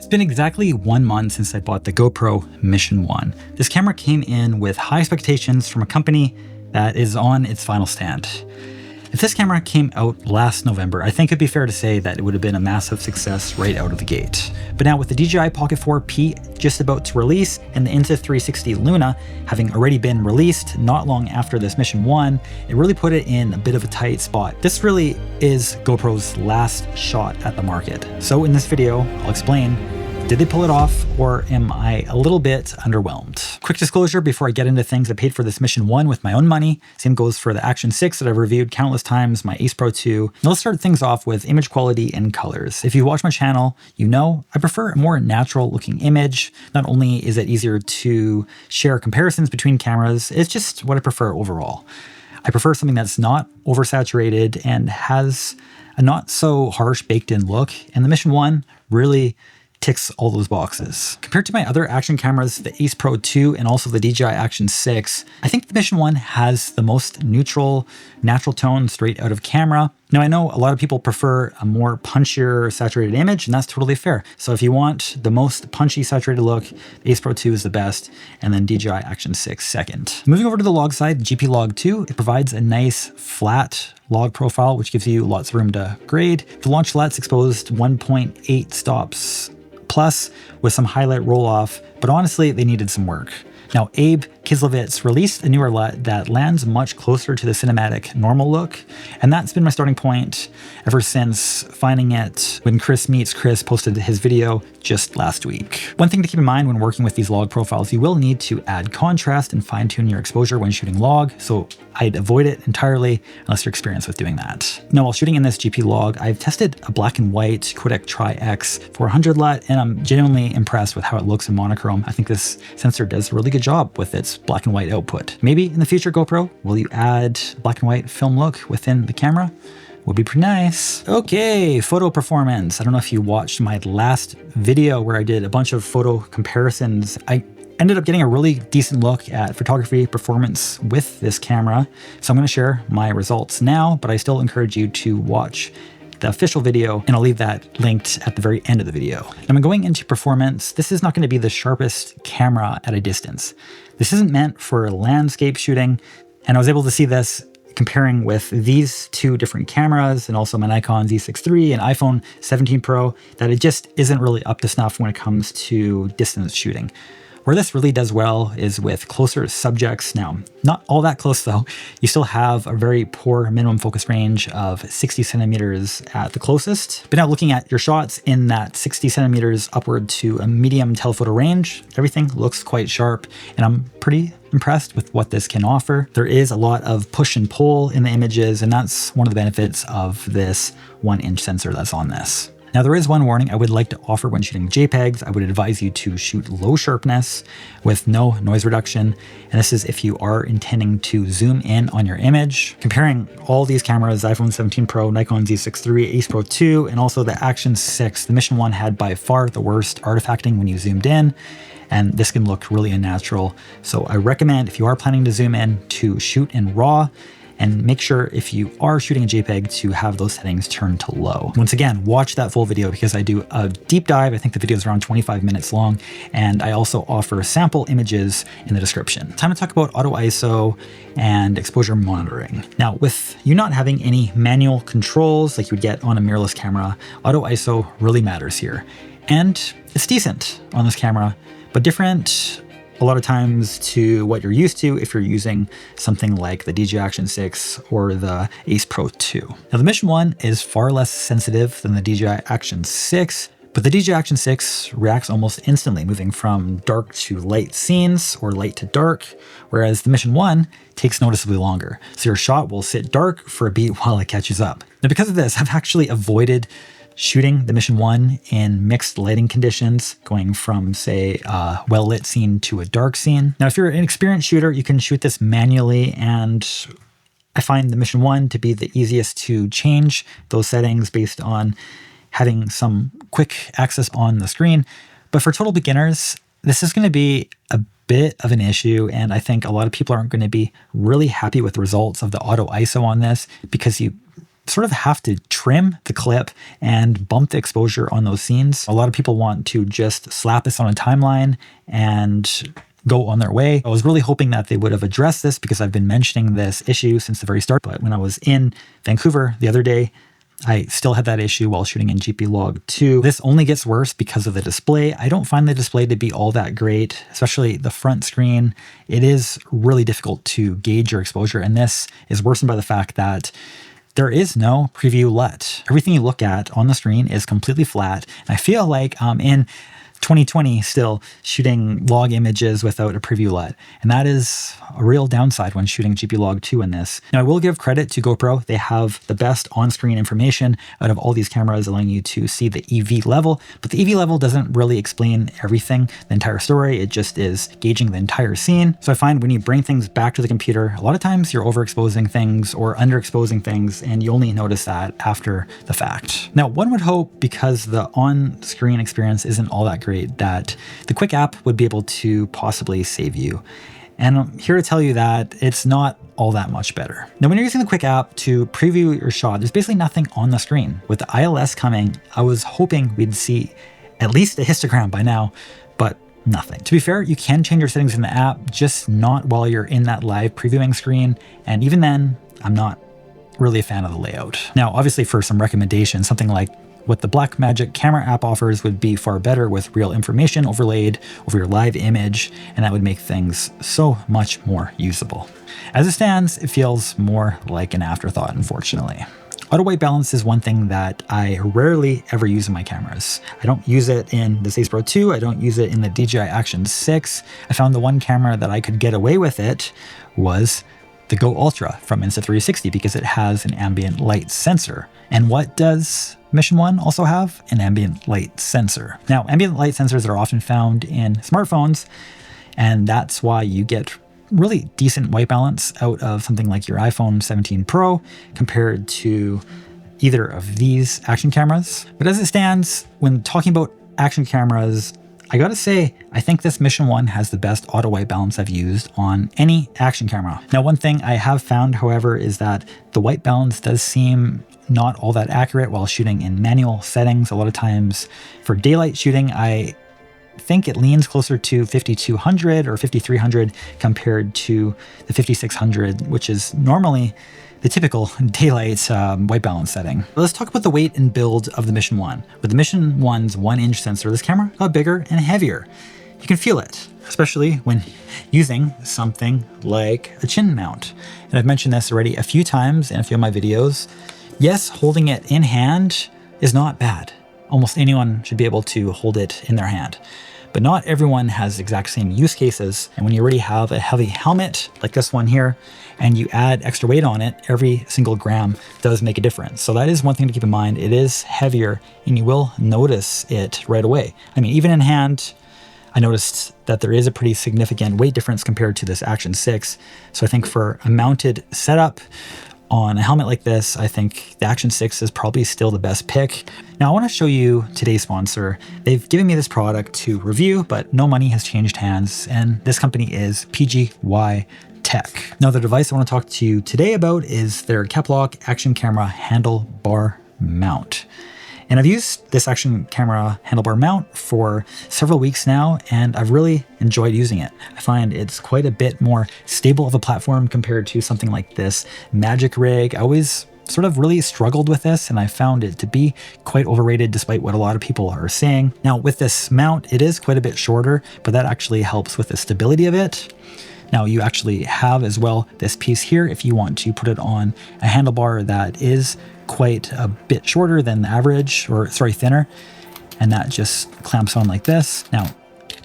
been exactly 1 month since I bought the GoPro Mission 1. This camera came in with high expectations from a company that is on its final stand. If this camera came out last November, I think it'd be fair to say that it would have been a massive success right out of the gate. But now with the DJI Pocket 4P just about to release and the Insta360 Luna having already been released not long after this Mission 1, it really put it in a bit of a tight spot. This really is GoPro's last shot at the market. So in this video, I'll explain, did they pull it off, or am I a little bit underwhelmed? Quick disclosure before I get into things, I paid for this Mission 1 with my own money. Same goes for the Action 6 that I've reviewed countless times, my Ace Pro 2. Now let's start things off with image quality and colors. If you watch my channel, you know I prefer a more natural looking image. Not only is it easier to share comparisons between cameras, it's just what I prefer overall. I prefer something that's not oversaturated and has a not so harsh baked in look, and the Mission 1 really ticks all those boxes. Compared to my other action cameras, the Ace Pro 2 and also the DJI Action 6, I think the Mission 1 has the most neutral, natural tone straight out of camera. Now I know a lot of people prefer a more punchier saturated image, and that's totally fair. So if you want the most punchy saturated look, the Ace Pro 2 is the best, and then DJI Action 6 second. Moving over to the log side, GP Log 2, it provides a nice flat log profile, which gives you lots of room to grade. The launch LUT's exposed 1.8 stops plus with some highlight roll off, but honestly, they needed some work. Now, Abe Kislevitz released a newer LUT that lands much closer to the cinematic normal look, and that's been my starting point ever since finding it when Chris Meets Chris posted his video just last week. One thing to keep in mind when working with these log profiles, you will need to add contrast and fine-tune your exposure when shooting log, so I'd avoid it entirely unless you're experienced with doing that. Now, while shooting in this GP log, I've tested a black and white Kodak Tri-X 400 LUT, and I'm genuinely impressed with how it looks in monochrome. I think this sensor does a really good job with its black and white output. Maybe in the future, GoPro, will you add black and white film look within the camera? Would be pretty nice. Okay, photo performance. I don't know if you watched my last video where I did a bunch of photo comparisons. I ended up getting a really decent look at photography performance with this camera. So I'm going to share my results now, but I still encourage you to watch the official video, and I'll leave that linked at the very end of the video. Now, going into performance, this is not going to be the sharpest camera at a distance. This isn't meant for landscape shooting, and I was able to see this comparing with these two different cameras and also my Nikon Z6 III and iPhone 17 Pro, that it just isn't really up to snuff when it comes to distance shooting. Where this really does well is with closer subjects. Now, not all that close though. You still have a very poor minimum focus range of 60 centimeters at the closest. But now looking at your shots in that 60 centimeters upward to a medium telephoto range, everything looks quite sharp, and I'm pretty impressed with what this can offer. There is a lot of push and pull in the images, and that's one of the benefits of this 1-inch sensor that's on this. Now, there is one warning I would like to offer when shooting JPEGs. I would advise you to shoot low sharpness with no noise reduction. And this is if you are intending to zoom in on your image. Comparing all these cameras, iPhone 17 Pro, Nikon Z6 III, Ace Pro 2, and also the Action 6, the Mission 1 had by far the worst artifacting when you zoomed in. And this can look really unnatural. So I recommend, if you are planning to zoom in, to shoot in RAW, and make sure if you are shooting a JPEG to have those settings turned to low. Once again, watch that full video because I do a deep dive. I think the video is around 25 minutes long, and I also offer sample images in the description. Time to talk about auto ISO and exposure monitoring. Now, with you not having any manual controls like you would get on a mirrorless camera, auto ISO really matters here. And it's decent on this camera, but different a lot of times to what you're used to if you're using something like the DJI Action 6 or the Ace Pro 2. Now, the Mission 1 is far less sensitive than the DJI Action 6, but the DJI Action 6 reacts almost instantly, moving from dark to light scenes or light to dark, whereas the Mission 1 takes noticeably longer. So your shot will sit dark for a beat while it catches up. Now, because of this, I've actually avoided shooting the Mission 1 in mixed lighting conditions, going from, say, a well-lit scene to a dark scene. Now, if you're an experienced shooter, you can shoot this manually, and I find the Mission 1 to be the easiest to change those settings based on having some quick access on the screen. But for total beginners, this is going to be a bit of an issue, and I think a lot of people aren't going to be really happy with the results of the auto ISO on this because you sort of have to trim the clip and bump the exposure on those scenes. A lot of people want to just slap this on a timeline and go on their way. I was really hoping that they would have addressed this because I've been mentioning this issue since the very start. But when I was in Vancouver the other day, I still had that issue while shooting in GPlog 2. This only gets worse because of the display. I don't find the display to be all that great, especially the front screen. It is really difficult to gauge your exposure, and this is worsened by the fact that there is no preview LUT. Everything you look at on the screen is completely flat. And I feel like I'm in 2020 still shooting log images without a preview LUT. And that is a real downside when shooting GPlog 2 in this. Now I will give credit to GoPro. They have the best on-screen information out of all these cameras, allowing you to see the EV level, but the EV level doesn't really explain everything, the entire story. It just is gauging the entire scene. So I find when you bring things back to the computer, a lot of times you're overexposing things or underexposing things, and you only notice that after the fact. Now, one would hope, because the on-screen experience isn't all that great, that the Quick app would be able to possibly save you. And I'm here to tell you that it's not all that much better. Now, when you're using the Quick app to preview your shot, there's basically nothing on the screen. With the ILS coming, I was hoping we'd see at least a histogram by now, but nothing. To be fair, you can change your settings in the app, just not while you're in that live previewing screen. And even then, I'm not really a fan of the layout. Now, obviously for some recommendations, something like what the Blackmagic camera app offers would be far better, with real information overlaid over your live image, and that would make things so much more usable. As it stands, it feels more like an afterthought, unfortunately. Auto white balance is one thing that I rarely ever use in my cameras. I don't use it in the Ace Pro 2, I don't use it in the DJI Action 6. I found the one camera that I could get away with it was the Go Ultra from Insta360 because it has an ambient light sensor. And what does Mission 1 also have? An ambient light sensor. Now, ambient light sensors are often found in smartphones, and that's why you get really decent white balance out of something like your iPhone 17 Pro compared to either of these action cameras. But as it stands, when talking about action cameras, I gotta say, I think this Mission 1 has the best auto white balance I've used on any action camera. Now, one thing I have found, however, is that the white balance does seem not all that accurate while shooting in manual settings. A lot of times for daylight shooting, I think it leans closer to 5200 or 5300 compared to the 5600, which is normally the typical daylight white balance setting. But let's talk about the weight and build of the Mission 1. With the Mission 1's 1-inch sensor, this camera got bigger and heavier. You can feel it, especially when using something like a chin mount. And I've mentioned this already a few times in a few of my videos. Yes, holding it in hand is not bad. Almost anyone should be able to hold it in their hand. But not everyone has the exact same use cases. And when you already have a heavy helmet like this one here, and you add extra weight on it, every single gram does make a difference. So that is one thing to keep in mind. It is heavier and you will notice it right away. I mean, even in hand, I noticed that there is a pretty significant weight difference compared to this Action 6. So I think for a mounted setup on a helmet like this, I think the Action 6 is probably still the best pick. Now I want to show you today's sponsor. They've given me this product to review, but no money has changed hands, and this company is Pgytech. Now the device I want to talk to you today about is their CapLock action camera handlebar mount. And I've used this action camera handlebar mount for several weeks now, and I've really enjoyed using it. I find it's quite a bit more stable of a platform compared to something like this Magic Rig. I always sort of really struggled with this, and I found it to be quite overrated despite what a lot of people are saying. Now with this mount, it is quite a bit shorter, but that actually helps with the stability of it. Now you actually have as well this piece here if you want to put it on a handlebar that is quite a bit shorter than the average, or sorry, thinner, and that just clamps on like this. Now,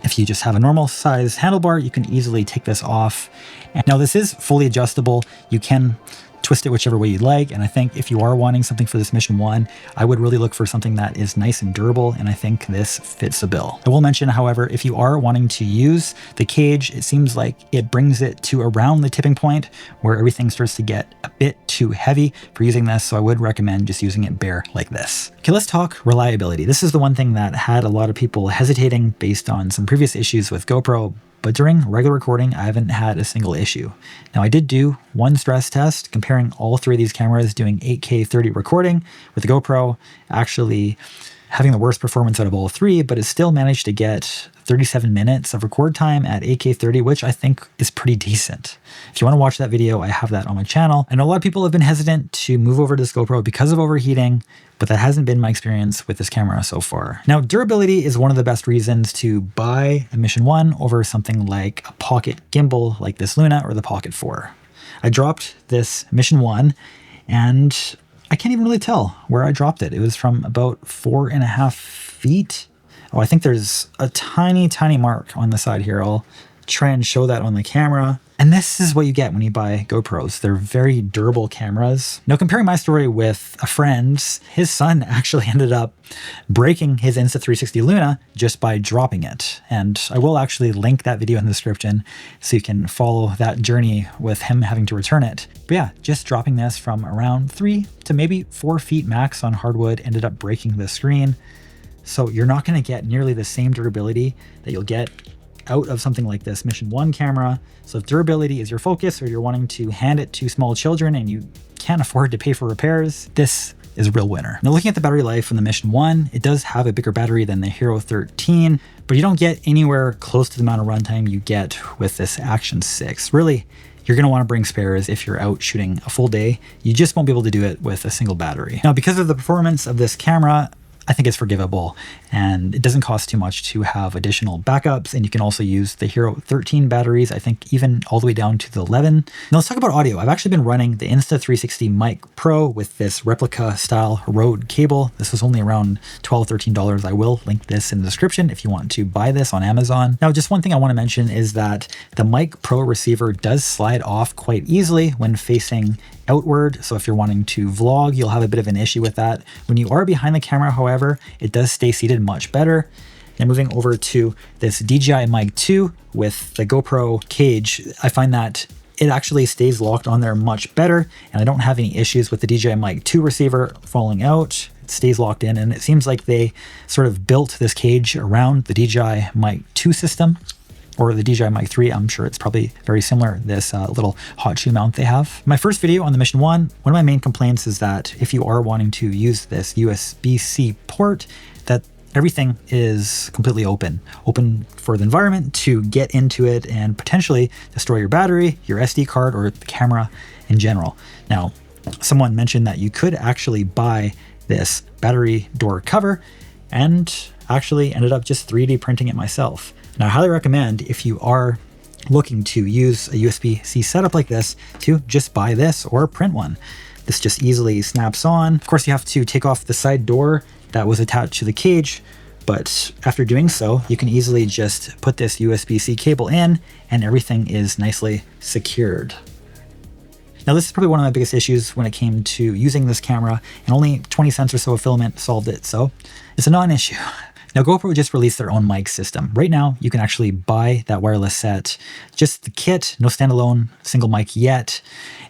if you just have a normal size handlebar, you can easily take this off. And now this is fully adjustable. You can twist it whichever way you'd like. And I think if you are wanting something for this Mission 1, I would really look for something that is nice and durable, and I think this fits the bill. I will mention, however, if you are wanting to use the cage, it seems like it brings it to around the tipping point where everything starts to get a bit too heavy for using this, so I would recommend just using it bare like this. Okay, let's talk reliability. This is the one thing that had a lot of people hesitating based on some previous issues with GoPro, but during regular recording, I haven't had a single issue. Now, I did do one stress test comparing all three of these cameras, doing 8K 30 recording with the GoPro, actually having the worst performance out of all three, but it still managed to get 37 minutes of record time at 8K 30, which I think is pretty decent. If you want to watch that video, I have that on my channel. I know a lot of people have been hesitant to move over to this GoPro because of overheating, but that hasn't been my experience with this camera so far. Now, durability is one of the best reasons to buy a Mission 1 over something like a pocket gimbal like this Luna or the Pocket 4. I dropped this Mission 1 and I can't even really tell where I dropped it. It was from about 4.5 feet. Oh, I think there's a tiny, tiny mark on the side here. I'll try and show that on the camera. And this is what you get when you buy GoPros. They're very durable cameras. Now, comparing my story with a friend, his son actually ended up breaking his Insta360 Luna just by dropping it. And I will actually link that video in the description so you can follow that journey with him having to return it. But yeah, just dropping this from around 3 to maybe 4 feet max on hardwood ended up breaking the screen. So you're not going to get nearly the same durability that you'll get out of something like this Mission 1 camera. So if durability is your focus, or you're wanting to hand it to small children and you can't afford to pay for repairs, this is a real winner. Now, looking at the battery life from the Mission 1, it does have a bigger battery than the Hero 13, but you don't get anywhere close to the amount of runtime you get with this Action 6. Really, you're going to want to bring spares if you're out shooting a full day. You just won't be able to do it with a single battery. Now, because of the performance of this camera, I think it's forgivable, and it doesn't cost too much to have additional backups, and you can also use the Hero 13 batteries, I think even all the way down to the 11. Now let's talk about audio. I've actually been running the Insta360 Mic Pro with this replica style Rode cable. This was only around $12, $13. I will link this in the description if you want to buy this on Amazon. Now, just one thing I want to mention is that the Mic Pro receiver does slide off quite easily when facing outward. So if you're wanting to vlog, you'll have a bit of an issue with that. When you are behind the camera, however, it does stay seated much better. And moving over to this DJI Mic 2 with the GoPro cage, I find that it actually stays locked on there much better, and I don't have any issues with the DJI Mic 2 receiver falling out. It stays locked in, and it seems like they sort of built this cage around the DJI Mic 2 system, or the DJI Mic 3. I'm sure it's probably very similar, this little hot shoe mount they have. My first video on the Mission 1, one of my main complaints is that if you are wanting to use this USB-C port, that everything is completely open for the environment to get into it and potentially destroy your battery, your SD card, or the camera in general. Now, someone mentioned that you could actually buy this battery door cover, and actually ended up just 3D printing it myself. Now, I highly recommend, if you are looking to use a USB-C setup like this, to just buy this or print one. This just easily snaps on. Of course, you have to take off the side door that was attached to the cage, but after doing so, you can easily just put this USB-C cable in and everything is nicely secured. Now, this is probably one of my biggest issues when it came to using this camera, and only 20 cents or so of filament solved it, so it's a non-issue. Now, GoPro just released their own mic system. Right now, you can actually buy that wireless set, just the kit, no standalone single mic yet,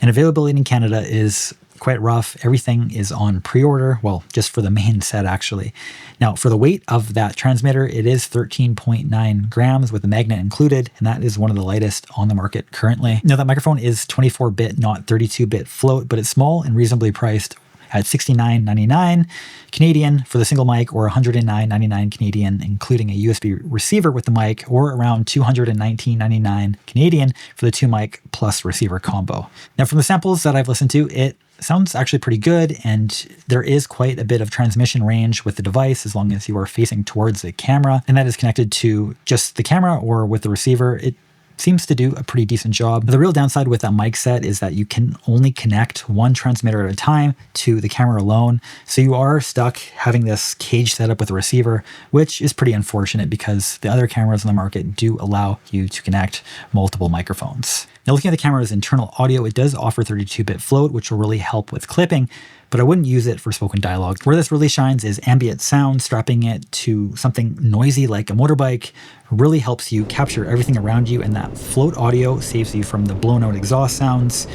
and availability in Canada is quite rough. Everything is on pre-order, well, just for the main set actually. Now, for the weight of that transmitter, it is 13.9 grams with the magnet included, and that is one of the lightest on the market currently. Now, that microphone is 24-bit, not 32-bit float, but it's small and reasonably priced at $69.99 Canadian for the single mic, or $109.99 Canadian, including a USB receiver with the mic, or around $219.99 Canadian for the 2 mic plus receiver combo. Now, from the samples that I've listened to, it sounds actually pretty good, and there is quite a bit of transmission range with the device as long as you are facing towards the camera, and that is connected to just the camera or with the receiver. It seems to do a pretty decent job. The real downside with that mic set is that you can only connect one transmitter at a time to the camera alone. So you are stuck having this cage set up with a receiver, which is pretty unfortunate because the other cameras on the market do allow you to connect multiple microphones. Now, looking at the camera's internal audio, it does offer 32-bit float, which will really help with clipping, but I wouldn't use it for spoken dialogue. Where this really shines is ambient sound. Strapping it to something noisy like a motorbike really helps you capture everything around you, and that float audio saves you from the blown out exhaust sounds.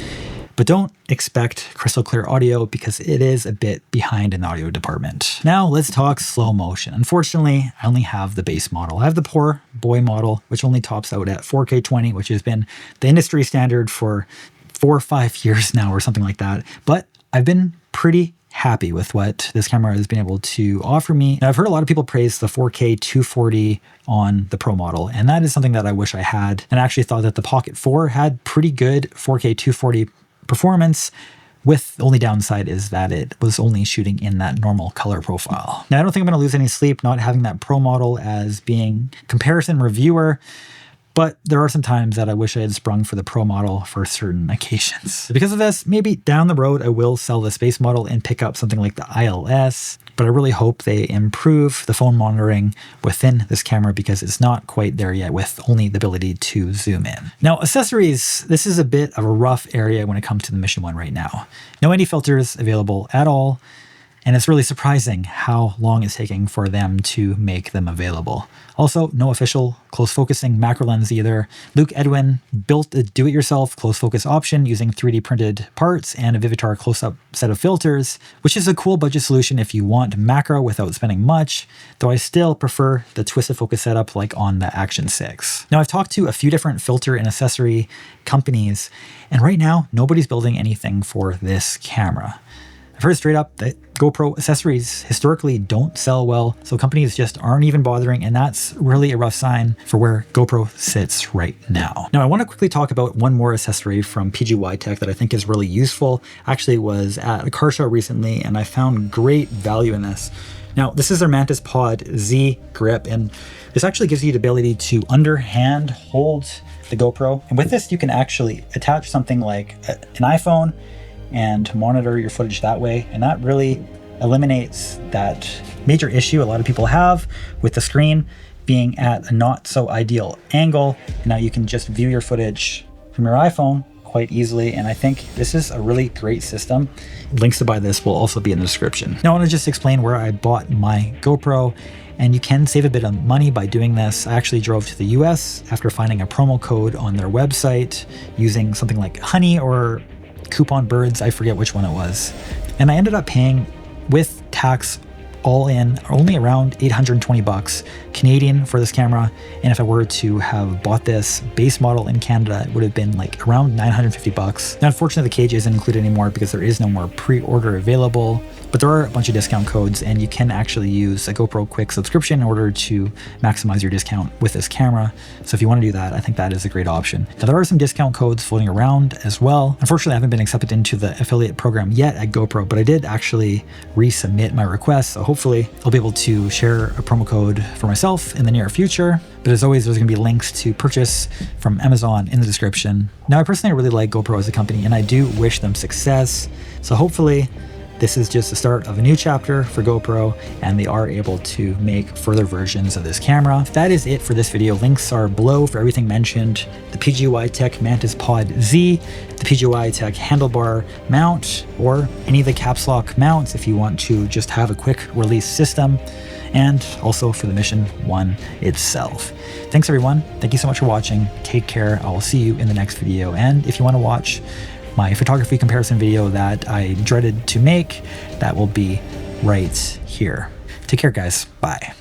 but don't expect crystal clear audio because it is a bit behind in the audio department. Now let's talk slow motion. Unfortunately, I only have the base model. I have the poor boy model, which only tops out at 4K 20, which has been the industry standard for 4 or 5 years now or something like that. But I've been pretty happy with what this camera has been able to offer me. Now, I've heard a lot of people praise the 4K 240 on the Pro model, and that is something that I wish I had. And I actually thought that the Pocket 4 had pretty good 4K 240 performance, with the only downside is that it was only shooting in that normal color profile. Now, I don't think I'm going to lose any sleep not having that Pro model as being comparison reviewer, but there are some times that I wish I had sprung for the Pro model for certain occasions. So because of this, maybe down the road, I will sell the Space model and pick up something like the ILS, but I really hope they improve the phone monitoring within this camera because it's not quite there yet with only the ability to zoom in. Now, accessories, this is a bit of a rough area when it comes to the Mission 1 right now. No ND filters available at all. And it's really surprising how long it's taking for them to make them available. Also, no official close focusing macro lens either. Luke Edwin built a do-it-yourself close focus option using 3D printed parts and a Vivitar close-up set of filters, which is a cool budget solution if you want macro without spending much, though I still prefer the twisted focus setup like on the Action 6. Now, I've talked to a few different filter and accessory companies, and right now, nobody's building anything for this camera. I've heard straight up that GoPro accessories historically don't sell well, so companies just aren't even bothering, and that's really a rough sign for where GoPro sits right now. Now, I want to quickly talk about one more accessory from Pgytech that I think is really useful. I actually was at a car show recently, and I found great value in this. Now, this is their MantisPod Z grip, and this actually gives you the ability to underhand hold the GoPro. And with this, you can actually attach something like an iPhone and monitor your footage that way. And that really eliminates that major issue a lot of people have with the screen being at a not so ideal angle. And now you can just view your footage from your iPhone quite easily. And I think this is a really great system. Links to buy this will also be in the description. Now I want to just explain where I bought my GoPro, and you can save a bit of money by doing this. I actually drove to the US after finding a promo code on their website using something like Honey or Coupon Birds, I forget which one it was. And I ended up paying with tax all in only around 820 bucks Canadian for this camera. And if I were to have bought this base model in Canada, it would have been like around 950 bucks. Now, unfortunately, the cage isn't included anymore because there is no more pre-order available, but there are a bunch of discount codes, and you can actually use a GoPro Quick subscription in order to maximize your discount with this camera. So if you want to do that, I think that is a great option. Now, there are some discount codes floating around as well. Unfortunately, I haven't been accepted into the affiliate program yet at GoPro, but I did actually resubmit my request. So hopefully I'll be able to share a promo code for myself in the near future. But as always, there's going to be links to purchase from Amazon in the description. Now, I personally really like GoPro as a company, and I do wish them success. So hopefully this is just the start of a new chapter for GoPro, and they are able to make further versions of this camera. That is it for this video. Links are below for everything mentioned: the Pgytech MantisPod Z, the Pgytech Handlebar mount, or any of the CapLock mounts if you want to just have a quick release system, and also for the Mission 1 itself. Thanks everyone. Thank you so much for watching. Take care. I will see you in the next video. And if you want to watch my photography comparison video that I dreaded to make, that will be right here. Take care, guys. Bye.